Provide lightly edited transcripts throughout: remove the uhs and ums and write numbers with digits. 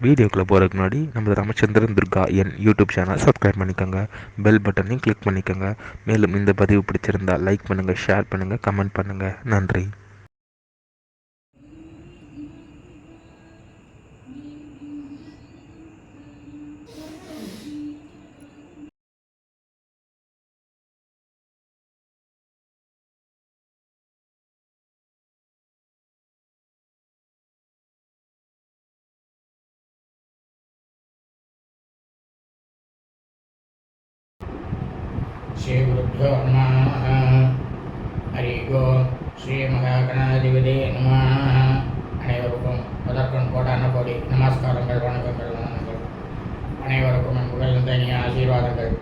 வீடியோக்குள்ளே போகிறதுக்கு முன்னாடி நம்ம ராமச்சந்திரன் துர்கா என் யூடியூப் சேனல் சப்ஸ்கிரைப் பண்ணிக்கோங்க, பெல் பட்டனையும் கிளிக் பண்ணிக்கோங்க. மேலும் இந்த பதிவு பிடிச்சிருந்தால் லைக் பண்ணுங்கள், ஷேர் பண்ணுங்கள், கமெண்ட் பண்ணுங்கள். நன்றி. श्री गुरुभ्यो नमः. हरि ओम. श्री महागणाधिपते नमः. அனைவருக்கும் முதற்கண் கோடான கோடி நமஸ்காரங்கள், வணக்கங்கள், வணக்கங்கள். அனைவருக்கும் என் புகழ்ந்த இனிய ஆசீர்வாதங்கள்.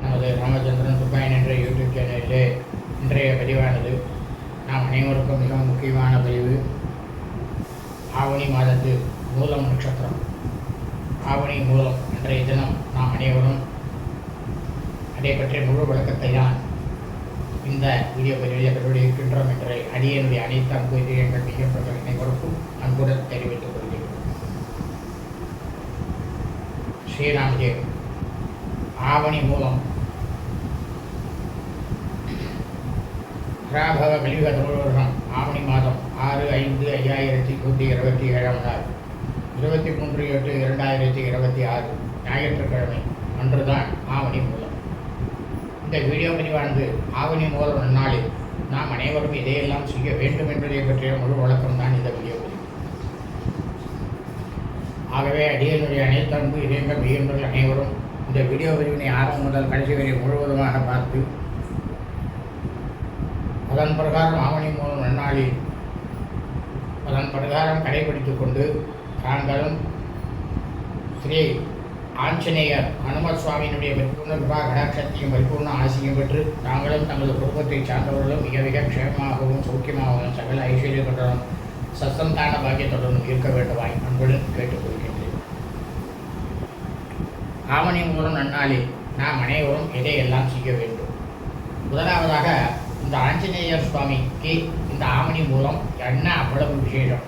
நமது ராமச்சந்திரன் துர்காயன் என்ற யூடியூப் சேனலிலே இன்றைய பதிவானது நாம் அனைவருக்கும் மிகவும் முக்கியமான பதிவு. ஆவணி மாதத்து மூலம் நட்சத்திரம், ஆவணி மூலம் இன்றைய தினம் நாம் அனைவரும் அதை பற்றிய முழு விளக்கத்தை தான் இந்த வீடியோ பதிவில் கண்டுபிடிக்கின்றோம் என்ற அடியனுடைய அனைத்து அன்பு இதயங்கள் மிகப்பட்ட அனைவருக்கும் அன்புடன் தெரிவித்துக் கொள்கிறேன். ஸ்ரீராம்ஜெயம். ஆவணி மூலம் ராபவ கலியுக தமிழகம் ஆவணி மாதம் 6/5/2127 நாள் 23/8/2026 ஞாயிற்றுக்கிழமை அன்றுதான் ஆவணி மூலம். இந்த வீடியோ பதிவானது ஆவணி மூலம் நன்னாளில் நாம் அனைவரும் இதையெல்லாம் செய்ய வேண்டும் என்பதை பற்றிய முழு வழக்கம் தான் இந்த வீடியோ பதிவு. ஆகவே அடியனுடைய அனைத்து அன்பு இதயங்கள் மெய்யன்பர்கள் அனைவரும் இந்த வீடியோ பதிவினை ஆரம்பம் முதல் கடைசி வரை முழுவதுமாக பார்த்து அதன் பிரகாரம் ஆவணி மூலம் நன்னாளில் அதன் பிரகாரம் கடைபிடித்துக் கொண்டு தாங்களும் ஸ்ரீ ஆஞ்சநேயர் ஹனுமத் சுவாமியினுடைய பரிபூர்ண கிருபா கடாட்சத்தையும் பரிபூர்ண ஆசியும் பெற்று தாங்களும் தங்களது குடும்பத்தை சார்ந்தவர்களும் மிக மிக க்ஷேமமாகவும் சௌக்கியமாகவும் சகல ஐஸ்வர்யத்துடனும் சசந்தான பாக்கியத்துடனும் இருக்க வேண்டுமாய் அன்புடன் கேட்டுக்கொள்கின்றேன். ஆவணி மூலம் நன்னாளில் நாம் அனைவரும் எதையெல்லாம் செய்ய வேண்டும். முதலாவதாக இந்த ஆஞ்சநேயர் சுவாமிக்கு இந்த ஆவணி மூலம் என்ன அவ்வளவு விசேஷம்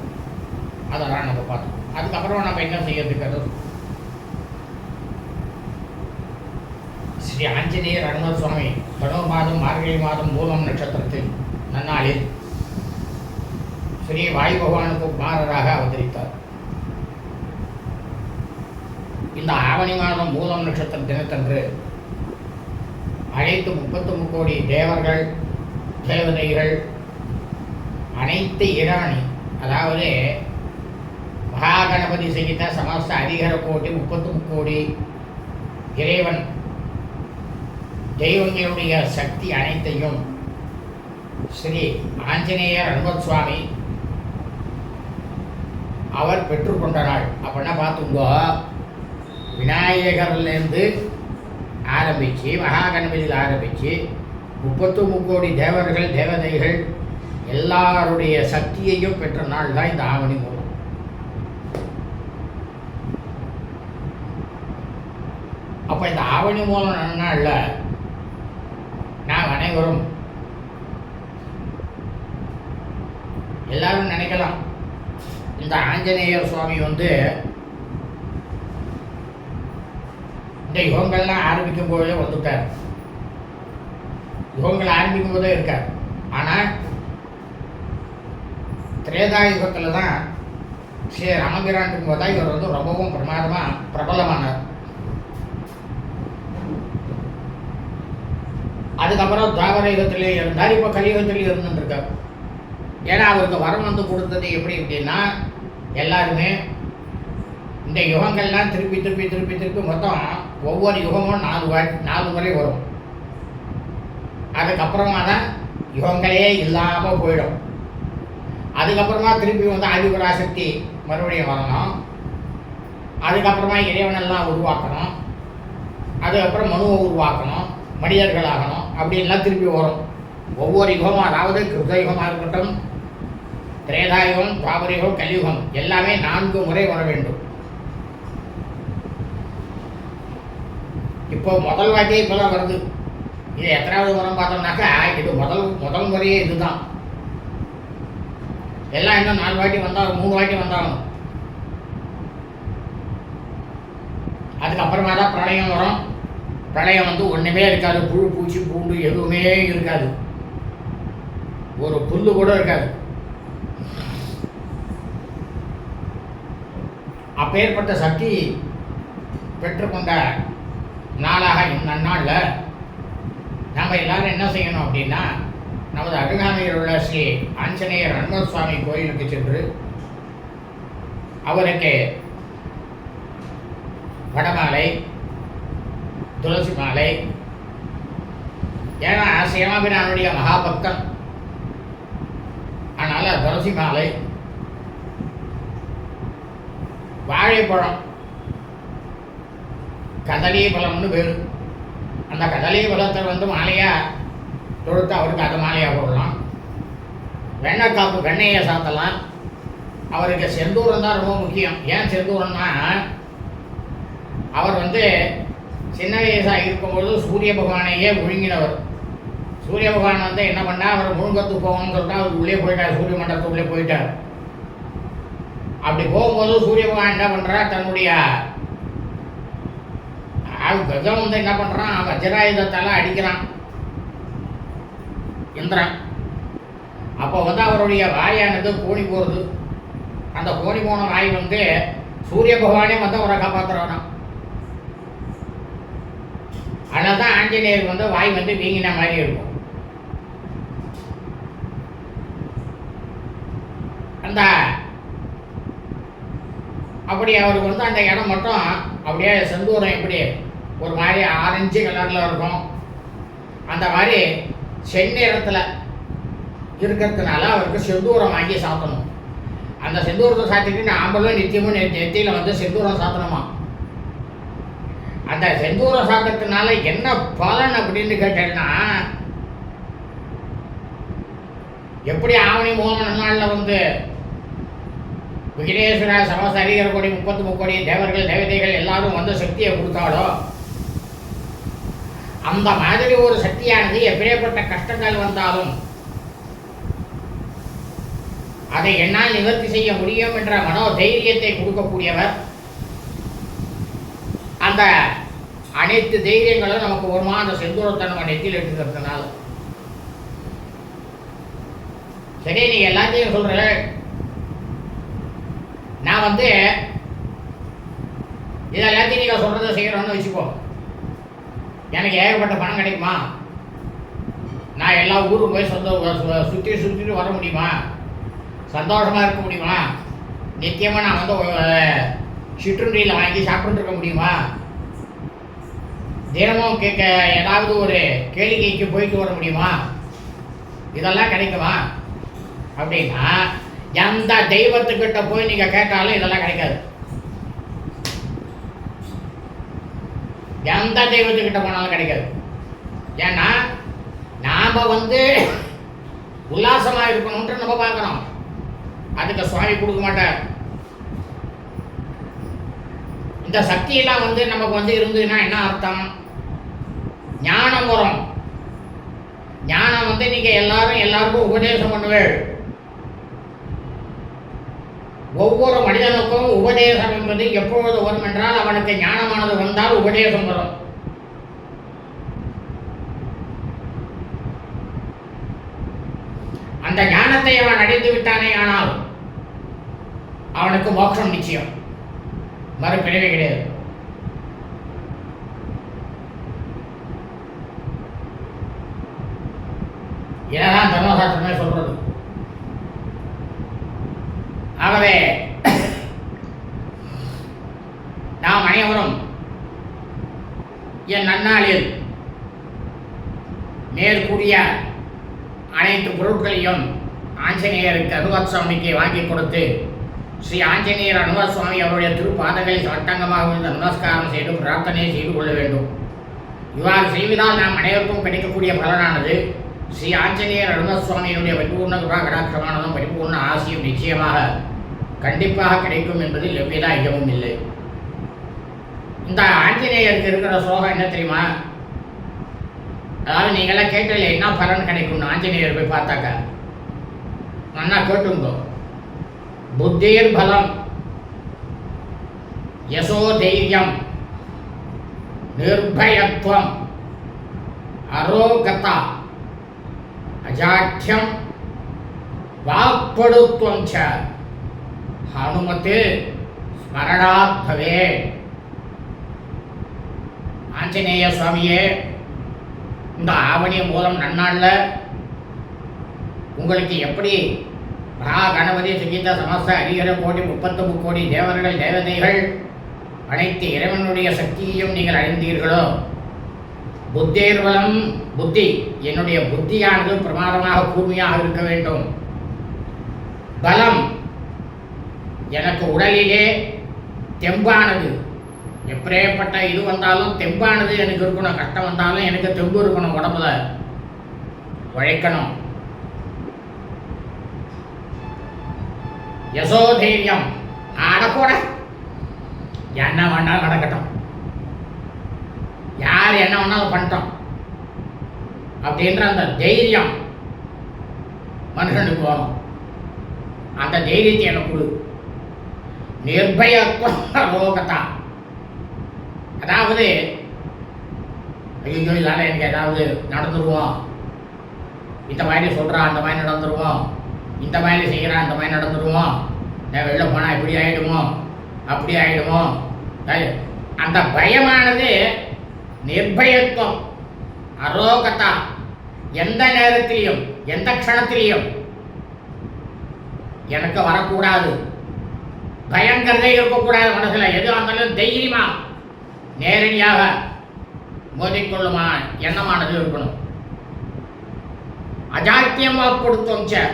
அதெல்லாம் நம்ம பார்த்தோம். அதுக்கப்புறம் நம்ம என்ன செய்யறதுக்கு ஸ்ரீ ஆஞ்சநேயர் ஹனுமத் சுவாமி தனு மாதம் மார்கழி மாதம் மூலம் நட்சத்திரத்தில் நன்னாளில் ஸ்ரீ வாயு பகவானுக்கு குமாரராக அவதரித்தார். இந்த ஆவணி மாதம் மூலம் நட்சத்திர தினத்தன்று அனைத்து 33 கோடி தேவர்கள் தேவதைகள் அனைத்து இராணி, அதாவது மகாகணபதி சகித சமஸ்த அதிகார கோட்டி 33 கோடி இறைவன் தெய்வங்களுடைய சக்தி அனைத்தையும் ஸ்ரீ ஆஞ்சநேயர் ஹனுமத் சுவாமி அவர் பெற்றுக்கொண்ட நாள். அப்படின்னா பார்த்துங்கோ, விநாயகர்லேருந்து ஆரம்பித்து மகாகணபதியில் ஆரம்பித்து 33 கோடி தேவர்கள் தேவதைகள் எல்லாருடைய சக்தியையும் பெற்ற நாள் தான் இந்த ஆவணி மூலம். அப்போ இந்த ஆவணி மூலம் நன்னாளில் நாம் அனைவரும் எல்லாரும் நினைக்கலாம், இந்த ஆஞ்சநேயர் சுவாமி இந்த யுகங்கள்லாம் ஆரம்பிக்கும் போதே வந்துட்டார். யுகங்கள் ஆரம்பிக்கும் போதே இருக்கார். ஆனால் திரேதாயுகத்தில் தான் ஸ்ரீ ராமபிரான் போதா இவர் ரொம்பவும் பிரபலமானார். அதுக்கப்புறம் துவாபர யுகத்திலே இருந்தார், இப்போ கலியுகத்திலேயே இருந்துருக்கார். ஏன்னா அவருக்கு வரம் கொடுத்தது எப்படி அப்படின்னா, எல்லாருமே இந்த யுகங்கள்லாம் திருப்பி திருப்பி திருப்பி திருப்பி மொத்தம் ஒவ்வொரு யுகமும் 4 முறை வரும். அதுக்கப்புறமா தான் யுகங்களே இல்லாமல் போயிடும். அதுக்கப்புறமா திருப்பி ஆதிபராசக்தி மறுபடியும் வரணும். அதுக்கப்புறமா இறைவனெல்லாம் உருவாக்கணும். அதுக்கப்புறம் மனுவை உருவாக்கணும், மனிதர்களாகணும், அப்படின்லாம் திருப்பி வரும். ஒவ்வொரு யுகமும், அதாவது கிருதயுகமாக இருக்கட்டும், திரேதாயுகம், துவாபரயுகம், கலியுகம் எல்லாமே 4 முறை வர வேண்டும். இப்போ முதல் வாட்டியே இப்போதான் வருது. இது எத்தனாவது முறை பார்த்தோம்னாக்கா இது முதல் முறையே இதுதான். எல்லாம் இன்னும் 4 வாட்டி வந்தாலும் 3 வாட்டி வந்தாலும் அதுக்கப்புறமா தான் பிரளயம் வரும். பிரளயம் வந்து ஒன்றுமே இருக்காது, புழு பூச்சி பூண்டு எதுவுமே இருக்காது, ஒரு புல்லு கூட இருக்காது. அப்பேற்பட்ட சக்தி பெற்றுக்கொண்ட நாளாக இந்த நாளில் நம்ம எல்லாரும் என்ன செய்யணும் அப்படின்னா, நமது அருகாமையில் உள்ள ஸ்ரீ ஆஞ்சநேயர் ஹனுமத் சுவாமி கோயிலுக்கு சென்று அவருக்கு வடமாலை, துளசி மாலை, ஏன்னா சேமாபிரானுடைய மகாபக்தன், அதனால் துளசி மாலை, வாழைப்பழம், கதலி பழம்னு பேர், அந்த கதலி பழத்தை வந்து மாலையாக தொடுத்து அவருக்கு அது மாலையாக போடலாம். வெண்ணெய் காப்பு, வெண்ணெயை சாத்தலாம். அவருக்கு செந்தூரம் தான் ரொம்ப முக்கியம். ஏன் செந்தூரம்னா, அவர் வந்து சின்ன வயசாக இருக்கும்பொழுது சூரிய பகவானையே ஒழுங்கினவர். சூரிய பகவான் வந்து என்ன பண்ணால், அவர் முழுங்கத்துக்கு போகணும்னு சொல்லிட்டு அவர் உள்ளே போயிட்டார், சூரிய மண்டலத்துக்குள்ளே போயிட்டார். அப்படி போகும்போது சூரிய பகவான் என்ன பண்ணுறார், தன்னுடைய கஜம் வந்து என்ன பண்ணுறான், வஜ்ராயுதத்தால் அடிக்கிறான் இந்திரன். அப்போ வந்து அவருடைய வாயானது கோணி போகிறது. அந்த கோணி போன வாய் வந்து சூரிய பகவானே வந்து அவரை காப்பாற்றுறான். அதனால தான் ஆஞ்சநேயர் வந்து வாய் வந்து வீங்கின மாதிரி இருக்கும். அந்த அப்படி அவருக்கு வந்து அந்த இடம் மட்டும் அப்படியே செந்தூரம் எப்படி ஒரு மாதிரி ஆரஞ்சு கலரில் இருக்கும், அந்த மாதிரி செந்நிறத்தில் இருக்கிறதுனால அவருக்கு செந்தூரம் வாங்கி சாத்தணும். அந்த செந்தூரத்தை சாத்திட்டு நாமளும் நித்தியமும் நெத்தியில் வந்து செந்தூரம் சாத்தணுமா. அந்த செந்தூரம் சாத்திரத்தினால என்ன பலன் அப்படின்னு கேட்டேன்னா, எப்படி ஆவணி மோகன நாளில் வந்து விக்னேஸ்வர சமசரீகர் கோடி 33 கோடி தேவர்கள் தேவதைகள் எல்லாரும் வந்து சக்தியை கொடுத்தாலோ, அந்த மாதிரி ஒரு சக்தியானது எப்படிப்பட்ட கஷ்டங்கள் வந்தாலும் அதை என்னால் நிவர்த்தி செய்ய முடியும் என்ற மனோ தைரியத்தை கொடுக்கக்கூடியவர். அந்த அனைத்து தைரியங்களும் நமக்கு வருமா அந்த செந்தூரத்தை நம்ம நெத்தியில் எடுத்துக்கிறதுனால. சரி, நீ எல்லாத்தையும் சொல்ற, நான் வந்து இதை எல்லாத்தையும் நீங்கள் சொல்கிறத செய்கிறோன்னு வச்சுக்கோ, எனக்கு ஏகப்பட்ட பணம் கிடைக்குமா? நான் எல்லா ஊருக்கும் போய் சுற்றிட்டு வர முடியுமா? சந்தோஷமாக இருக்க முடியுமா? நிச்சயமாக நான் வந்து சிற்றுண்டியில் வாங்கி சாப்பிட்டு இருக்க முடியுமா? தினமும் ஏதாவது ஒரு கேளிக்கைக்கு போயிட்டு வர முடியுமா? இதெல்லாம் கிடைக்குமா அப்படின்னா, எந்த தெய்வத்துக்கிட்ட போய் நீங்கள் கேட்டாலும் இதெல்லாம் கிடைக்காது. எந்த தெய்வத்துக்கிட்ட போனாலும் கிடைக்காது. ஏன்னா நாம் வந்து உல்லாசமாக இருக்கணும்ன்ற நம்ம பார்க்குறோம், அதுக்கு சுவாமி கொடுக்க மாட்டார். இந்த சக்தியெல்லாம் வந்து நமக்கு வந்து இருந்ததுன்னா என்ன அர்த்தம்? ஞானம் வரும். ஞானம் வந்து நீங்கள் எல்லாருக்கும் உபதேசம் பண்ணுவேன். ஒவ்வொரு மனிதனுக்கும் உபதேசம் என்பது எப்பொழுது வரும் என்றால், அவனுக்கு ஞானமானது வந்தால் உபதேசம் வரும். அந்த ஞானத்தை அவன் அடைந்து விட்டானே ஆனால் அவனுக்கு மோட்சம் நிச்சயம், மறுபிறவி கிடையாது. இதான் தர்மசாஸ்திரமே சொல்றது. ஆகவே நாம் அனைவரும் என் நன்னாளில் மேற்கூறிய அனைத்து பொருட்களையும் ஆஞ்சநேயருக்கு ஹனுமத் சுவாமிக்கு வாங்கி கொடுத்து, ஸ்ரீ ஆஞ்சநேயர் ஹனுமத் சுவாமி அவருடைய திருப்பாதங்களில் சட்டங்கமாக நமஸ்காரம் செய்து பிரார்த்தனை செய்து கொள்ள வேண்டும். இவ்வாறு செய்வதால் நாம் அனைவருக்கும் கிடைக்கக்கூடிய பலனானது ஸ்ரீ ஆஞ்சநேயர் ஹனுமத் சுவாமியினுடைய பரிபூர்ண கடாட்சமானதும் பரிபூர்ண ஆசியும் நிச்சயமாக கண்டிப்பாக கிடைக்கும் என்பதில் எவ்வித ஐயமும் இல்லை. இந்த ஆஞ்சநேயருக்கு இருக்கிற சோகம் என்ன தெரியுமா? அதாவது நீங்களாம் கேட்டல என்ன பலன் கிடைக்கும்னு ஆஞ்சநேயர் போய் பார்த்தாக்க நல்லா கேட்டுங்கோ. புத்திர் பலம், யசோ தைரியம், நிர்பயத்துவம், அரோகதா, அஜாட்யம், வாக்படுத்துவம் ச ஹனுமத்து ஸ்மரணாத் பவேத். ஆஞ்சநேய சுவாமியே, இந்த ஆவணி மூலம் நன்னாளில் உங்களுக்கு எப்படி மகா கணபதி சுகீத சமஸ்த ஹரிஹர கோடி 33 கோடி தேவர்கள் தேவதைகள் அனைத்து இறைவனுடைய சக்தியையும் நீங்கள் அடைந்தீர்களோ, புத்தேர்வலம் புத்தி, என்னுடைய புத்தியானது பிரமாதமாக கூர்மையாக இருக்க வேண்டும். பலம், எனக்கு உடலிலே தெம்பானது, எப்பேற்பட்ட இது வந்தாலும் தெம்பானது எனக்கு இருக்கணும். கஷ்டம் வந்தாலும் எனக்கு தெம்பு இருக்கணும், உடம்புல உழைக்கணும். யசோதைரியம், ஆடக்கூட என்ன வேணாலும் நடக்கட்டும், யார் என்ன வேணாலும் பண்ணிட்டோம் அப்படின்ற அந்த தைரியம் மனுஷனுக்கு வரும். அந்த தைரியத்தை எனக்கு கொடு. நிர்பயத்வரோகதா, அதாவது ஐயோ இதால எனக்கு ஏதாவது நடந்துருவோம், இந்த மாதிரி சொல்கிறான் அந்த மாதிரி நடந்துருவோம், இந்த மாதிரி செய்கிறான் அந்த மாதிரி நடந்துருவோம், நான் வெளில போனால் இப்படி ஆகிடுமோ அப்படி ஆகிடுமோ, அந்த பயமானது நிர்பயத்துவம், அரோகதா, எந்த நேரத்திலையும் எந்த க்ஷணத்திலையும் எனக்கு வரக்கூடாது. பயங்கிறதே இருக்கக்கூடாது மனசில். எது வந்தாலும் தைரியமா நேரடியாக மோதிக்கொள்ளுமா எண்ணமானது இருக்கணும். அஜாத்தியம் வாக்படுத்தும் ச,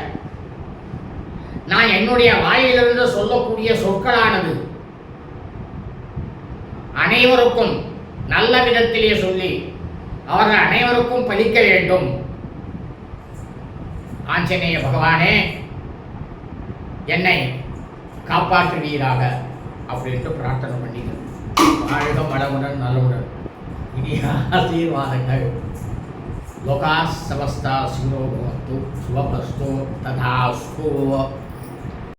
நான் என்னுடைய வாயிலிருந்து சொல்லக்கூடிய சொற்களானது அனைவருக்கும் நல்ல விதத்திலே சொல்லி அவர்கள் அனைவருக்கும் பலிக்க வேண்டும். ஆஞ்சநேய பகவானே, என்னை காப்பாற்றுவீராக அப்படின்ட்டு பிரார்த்தனை பண்ணிங்க. வாழ்க வளமுடன் நலமுடன். இனி ஆசீர்வாதங்கள். லோகா சமஸ்தா சுகினோ பவந்து, சுபமஸ்து, ததாஸ்து.